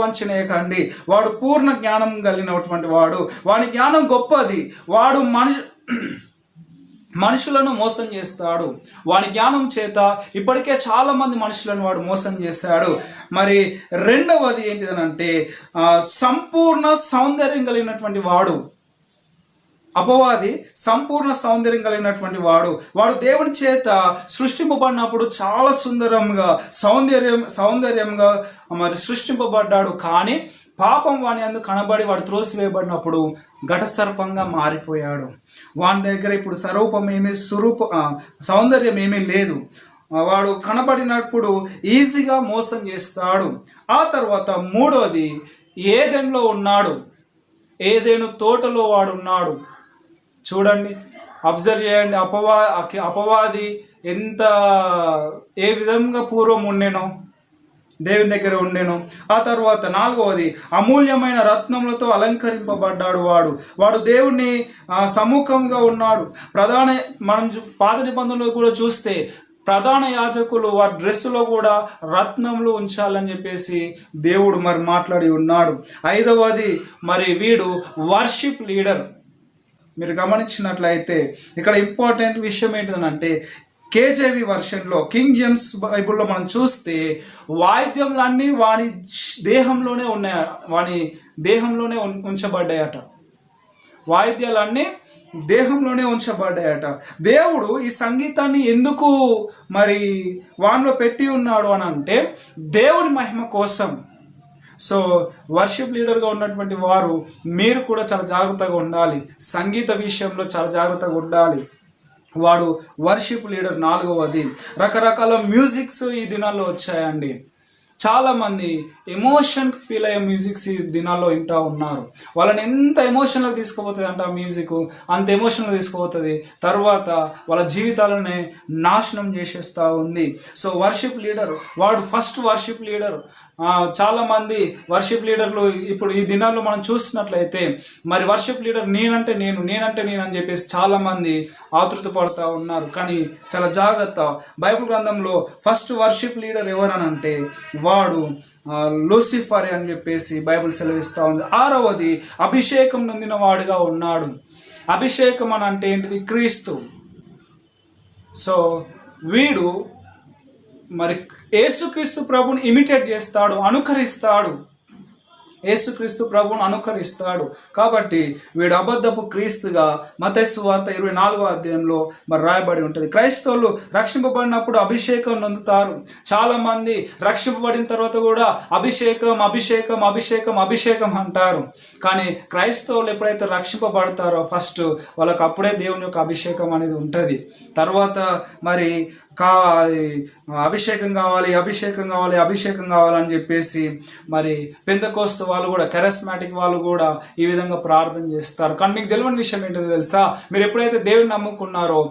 వంచనేయకండి. వాడు పూర్ణ జ్ఞానం కలిగినటువంటి వాడు, వాని జ్ఞానం గొప్పది. వాడు మనుషులను మోసం చేస్తాడు. వాని జ్ఞానం చేత ఇప్పటికే చాలామంది మనుషులను వాడు మోసం చేశాడు. మరి రెండవది ఏంటిదనంటే సంపూర్ణ సౌందర్యం కలిగినటువంటి వాడు. అపవాది సంపూర్ణ సౌందర్యం కలిగినటువంటి వాడు దేవుని చేత సృష్టింపబడినప్పుడు చాలా సుందరంగా సౌందర్యంగా మరి సృష్టింపబడ్డాడు. కానీ పాపం వాని అందుకు కనబడి వాడు త్రోసివేయబడినప్పుడు ఘటసర్పంగా మారిపోయాడు. వాని దగ్గర ఇప్పుడు సౌందర్యం ఏమీ లేదు. వాడు కనబడినప్పుడు ఈజీగా మోసం చేస్తాడు. ఆ తర్వాత మూడోది ఏదెన్లో ఉన్నాడు. ఏదెను తోటలో వాడు ఉన్నాడు. చూడండి, అబ్జర్వ్ చేయండి. అపవాది ఏ విధంగా పూర్వం ఉండేనో, దేవుని దగ్గర ఉండేను. ఆ తర్వాత నాలుగవది అమూల్యమైన రత్నములతో అలంకరింపబడ్డాడు. వాడు దేవుని సముఖంగా ఉన్నాడు. మనం పాత నిబంధనలో కూడా చూస్తే ప్రధాన యాజకులు వారి డ్రెస్సులో కూడా రత్నములు ఉంచాలని చెప్పేసి దేవుడు మరి మాట్లాడి ఉన్నాడు. ఐదవది మరి వీడు వర్షిప్ లీడర్. మీరు గమనించినట్లయితే ఇక్కడ ఇంపార్టెంట్ విషయం ఏంటంటే కేజేవి వర్షన్లో, కింగ్ జేమ్స్ బైబుల్లో మనం చూస్తే వాయిద్యములన్నీ వాని దేహంలోనే ఉన్నాయి, వాని దేహంలోనే ఉంచబడ్డాయట. వాయిద్యాలన్నీ దేహంలోనే ఉంచబడ్డాయట. దేవుడు ఈ సంగీతాన్ని ఎందుకు మరి వానిలో పెట్టి ఉన్నాడు అని అంటే దేవుని మహిమ కోసం. సో వర్షిప్ లీడర్గా ఉన్నటువంటి వారు మీరు కూడా చాలా జాగ్రత్తగా ఉండాలి. సంగీత విషయంలో చాలా జాగ్రత్తగా ఉండాలి. వాడు వర్షిప్ లీడర్. నాలుగవది రకరకాల మ్యూజిక్స్ ఈ దినాల్లో వచ్చాయండి. చాలామంది ఎమోషన్కి ఫీల్ అయ్యే మ్యూజిక్స్ ఈ దినాల్లో వింటూ ఉన్నారు. వాళ్ళని ఎంత ఎమోషనల్గా తీసుకుపోతుంది అంటే ఆ మ్యూజిక్ అంత ఎమోషనల్గా తీసుకుపోతుంది. తర్వాత వాళ్ళ జీవితాలనే నాశనం చేసేస్తూ ఉంది. సో వర్షిప్ లీడర్ వాడు ఫస్ట్ వర్షిప్ లీడర్. చాలామంది వర్షిప్ లీడర్లు ఇప్పుడు ఈ దినాల్లో మనం చూసినట్లయితే మరి వర్షిప్ లీడర్ నేనంటే నేను అని చెప్పేసి చాలామంది ఆతృత పడుతూ ఉన్నారు. కానీ చాలా జాగ్రత్త. బైబిల్ గ్రంథంలో ఫస్ట్ వర్షిప్ లీడర్ ఎవరనంటే వాడు లూసిఫర్ అని చెప్పేసి బైబిల్ సెలవిస్తూ ఉంది. ఆరవది అభిషేకం నొందిన వాడుగా ఉన్నాడు. అభిషేకం అని అంటే ఏంటిది? క్రీస్తు. సో వీడు మరి యేసుక్రీస్తు ప్రభుని ఇమిటేట్ చేస్తాడు, అనుకరిస్తాడు. యేసుక్రీస్తు ప్రభుని అనుకరిస్తాడు. కాబట్టి వీడు అబద్ధపు క్రీస్తుగా మత్తయి సువార్త 24వ అధ్యాయంలో మరి రాయబడి ఉంటుంది. క్రైస్తవులు రక్షింపబడినప్పుడు అభిషేకం నొందుతారు. చాలామంది రక్షింపబడిన తర్వాత కూడా అభిషేకం అంటారు. కానీ క్రైస్తవులు ఎప్పుడైతే రక్షింపబడతారో ఫస్ట్ వాళ్ళకి అప్పుడే దేవుని యొక్క అభిషేకం అనేది ఉంటుంది. తర్వాత మరి అభిషేకం కావాలి అని చెప్పేసి మరి పెంతెకోస్తు వాళ్ళు కూడా, కెరిస్మాటిక్ వాళ్ళు కూడా ఈ విధంగా ప్రార్థన చేస్తారు. కానీ మీకు తెలియని విషయం ఏంటో తెలుసా? మీరు ఎప్పుడైతే దేవుని నమ్ముకున్నారో